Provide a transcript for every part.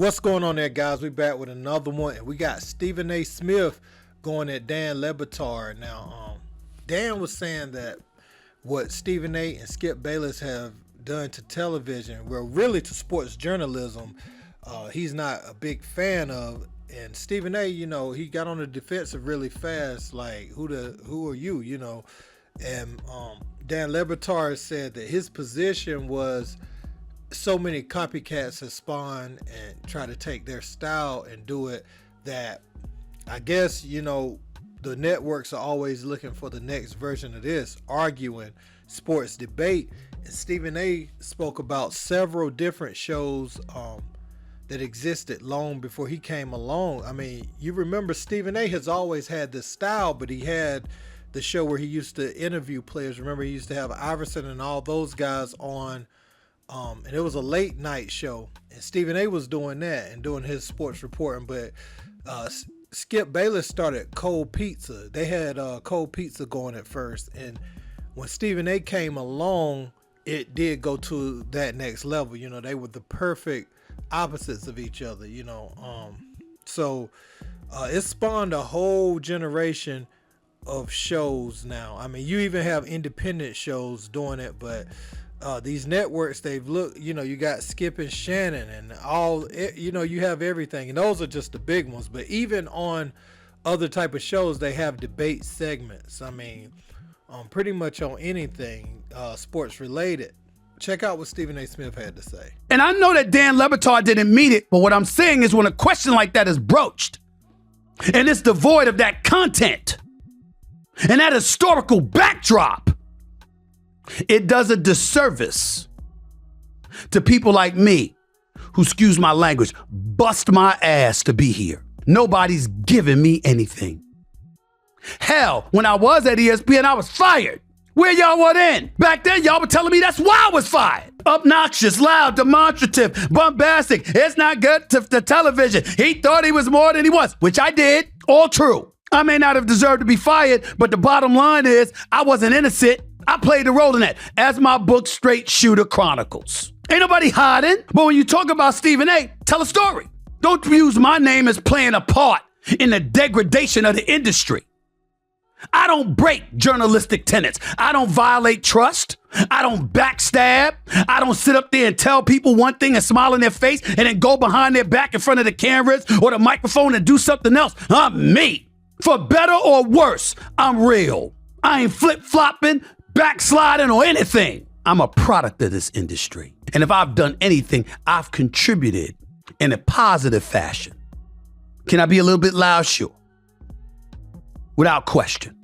What's going on there, guys? We back with another one, and we got Stephen A. Smith going at Dan Le Batard. Now, Dan was saying that what Stephen A. and Skip Bayless have done to television, well, really to sports journalism, he's not a big fan of. And Stephen A., he got on the defensive really fast, like, who are you, And Dan Le Batard said that his position was so many copycats have spawned and try to take their style and do it that I guess, the networks are always looking for the next version of this, arguing sports debate. And Stephen A. spoke about several different shows that existed long before he came along. I mean, you remember Stephen A. has always had this style, but he had the show where he used to interview players. Remember, he used to have Iverson and all those guys on, and it was a late night show. And Stephen A. was doing that and doing his sports reporting, but Skip Bayless started Cold Pizza. They had Cold Pizza going at first, and when Stephen A. came along, it did go to that next level. They were the perfect opposites of each other, so it spawned a whole generation of shows now. I mean, you even have independent shows doing it, but these networks, they've looked, you got Skip and Shannon and all, you have everything, and those are just the big ones. But even on other type of shows, they have debate segments. I mean, pretty much on anything sports related. Check out what Stephen A. Smith had to say. And I know that Dan Le Batard didn't mean it, but what I'm saying is when a question like that is broached and it's devoid of that content and that historical backdrop, it does a disservice to people like me who, excuse my language, bust my ass to be here. Nobody's giving me anything. Hell, when I was at ESPN, I was fired. Where y'all were then? Back then, y'all were telling me that's why I was fired. Obnoxious, loud, demonstrative, bombastic. It's not good to television. He thought he was more than he was, which I did. All true. I may not have deserved to be fired, but the bottom line is I wasn't innocent. I played the role in that, as my book Straight Shooter chronicles. Ain't nobody hiding, but when you talk about Stephen A., tell a story. Don't use my name as playing a part in the degradation of the industry. I don't break journalistic tenets. I don't violate trust. I don't backstab. I don't sit up there and tell people one thing and smile in their face and then go behind their back in front of the cameras or the microphone and do something else. I'm me. For better or worse, I'm real. I ain't flip-flopping, backsliding, or anything. I'm a product of this industry. And if I've done anything, I've contributed in a positive fashion. Can I be a little bit loud? Sure. Without question.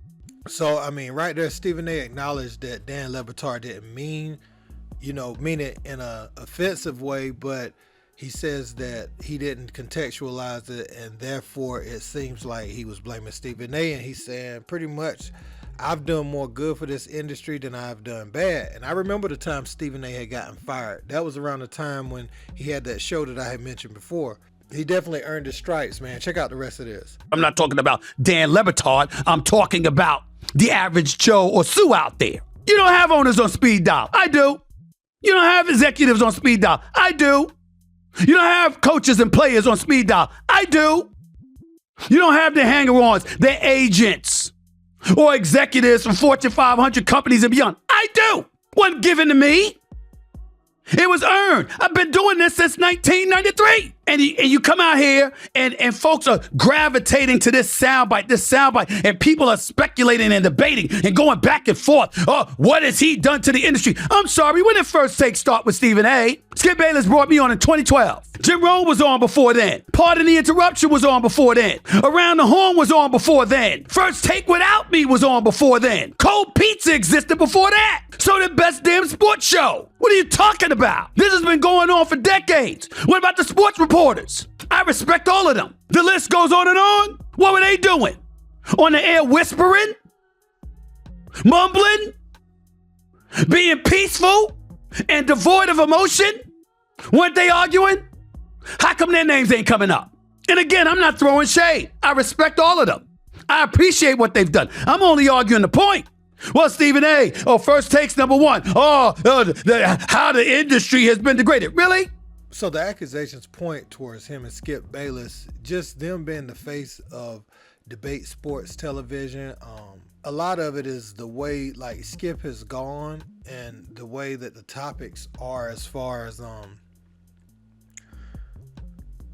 So, I mean, right there, Stephen A. acknowledged that Dan Le Batard didn't mean it in a offensive way, but he says that he didn't contextualize it, and therefore it seems like he was blaming Stephen A. And he's saying pretty much, I've done more good for this industry than I've done bad. And I remember the time Stephen A. had gotten fired. That was around the time when he had that show that I had mentioned before. He definitely earned his stripes, man. Check out the rest of this. I'm not talking about Dan Le Batard. I'm talking about the average Joe or Sue out there. You don't have owners on speed dial. I do. You don't have executives on speed dial. I do. You don't have coaches and players on speed dial. I do. You don't have the hanger-ons, the agents, or executives from Fortune 500 companies and beyond. I do. Wasn't given to me. It was earned. I've been doing this since 1993. And you come out here and folks are gravitating to this soundbite, and people are speculating and debating and going back and forth. Oh, what has he done to the industry? I'm sorry, when did First Take start with Stephen A? Skip Bayless brought me on in 2012. Jim Rome was on before then. Pardon the Interruption was on before then. Around the Horn was on before then. First Take Without Me was on before then. Cold Pizza existed before that. So the Best Damn Sports Show. What are you talking about? This has been going on for decades. What about the sports reporters? I respect all of them. The list goes on and on. What were they doing? On the air whispering? Mumbling? Being peaceful and devoid of emotion? Weren't they arguing? How come their names ain't coming up? And again, I'm not throwing shade. I respect all of them. I appreciate what they've done. I'm only arguing the point. Well, Stephen A. First Take's number one. How the industry has been degraded. Really? So the accusations point towards him and Skip Bayless, just them being the face of debate sports television. A lot of it is the way like Skip has gone and the way that the topics are, as far as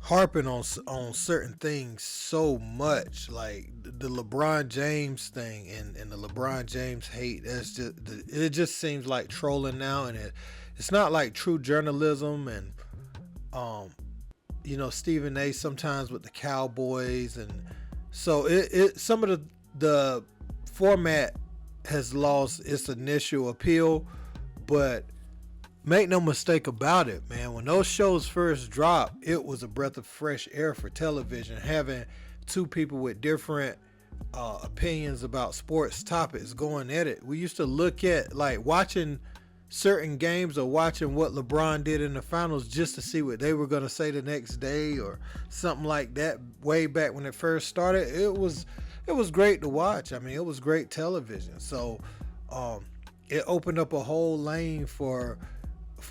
harping on certain things so much, like the LeBron James thing and the LeBron James hate. It just seems like trolling now, and it's not like true journalism. And Stephen A. sometimes with the Cowboys, and so it some of the format has lost its initial appeal, but make no mistake about it, man. When those shows first dropped, it was a breath of fresh air for television, having two people with different opinions about sports topics going at it. We used to look at like watching certain games or watching what LeBron did in the finals just to see what they were going to say the next day or something like that. Way back when it first started, it was great to watch. I mean, it was great television. So it opened up a whole lane for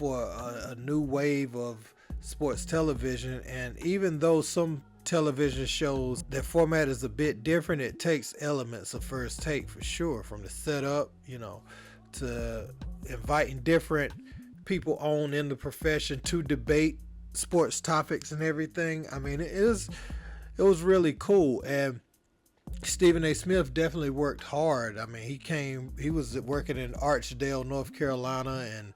a new wave of sports television. And even though some television shows, their format is a bit different, it takes elements of First Take for sure, from the setup, to inviting different people on in the profession to debate sports topics and everything. I mean, it was really cool. And Stephen A. Smith definitely worked hard. I mean, he was working in Archdale, North Carolina, and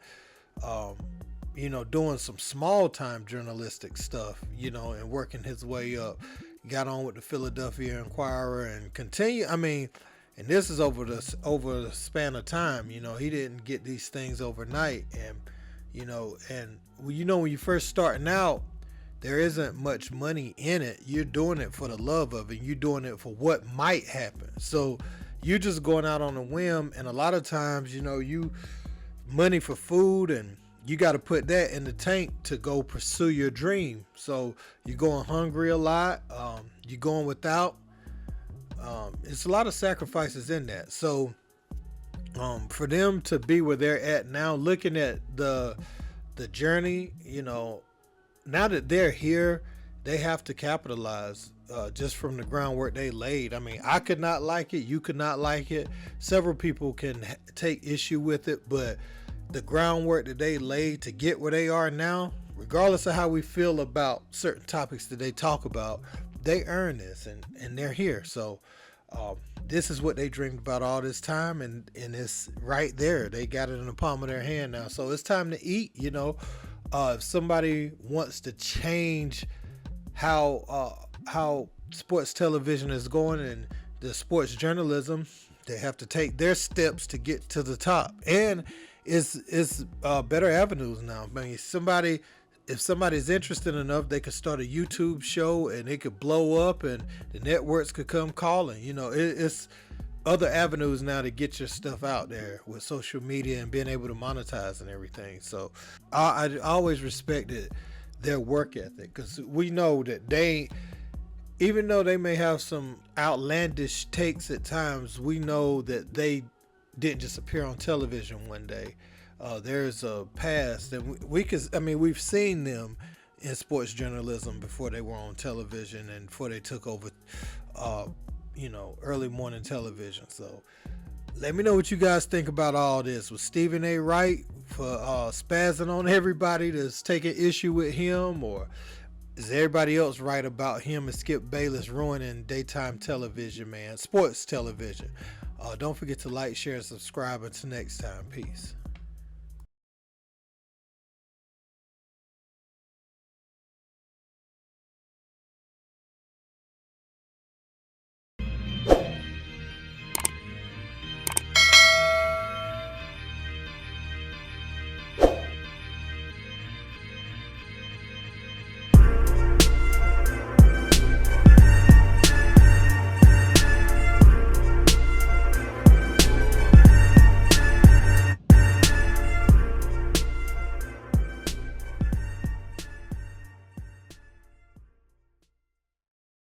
doing some small time journalistic stuff, and working his way up. Got on with the Philadelphia Inquirer and continue. I mean, and this is over the span of time. He didn't get these things overnight, and when you first starting out, there isn't much money in it. You're doing it for the love of it. You're doing it for what might happen. So you're just going out on a whim, and a lot of times, you money for food, and you got to put that in the tank to go pursue your dream. So you're going hungry a lot. You're going without. It's a lot of sacrifices in that. So for them to be where they're at now, looking at the journey, now that they're here, they have to capitalize just from the groundwork they laid. I mean, I could not like it. You could not like it. Several people can take issue with it, but the groundwork that they laid to get where they are now, regardless of how we feel about certain topics that they talk about, they earn this, and they're here. So this is what they dreamed about all this time, and it's right there. They got it in the palm of their hand now. So it's time to eat. If somebody wants to change how sports television is going and the sports journalism, they have to take their steps to get to the top. And it's better avenues now. I mean, if somebody's interested enough, they could start a YouTube show and it could blow up, and the networks could come calling. It's other avenues now to get your stuff out there with social media and being able to monetize and everything. So I always respected their work ethic, because we know that even though they may have some outlandish takes at times, we know that they didn't just appear on television one day. There's a past, and we've seen them in sports journalism before they were on television and before they took over early morning television. So let me know what you guys think about all this. Was Stephen A. right for spazzing on everybody that's taking issue with him, or is everybody else right about him and Skip Bayless ruining daytime television, man, sports television? Don't forget to like, share, and subscribe. Until next time, peace.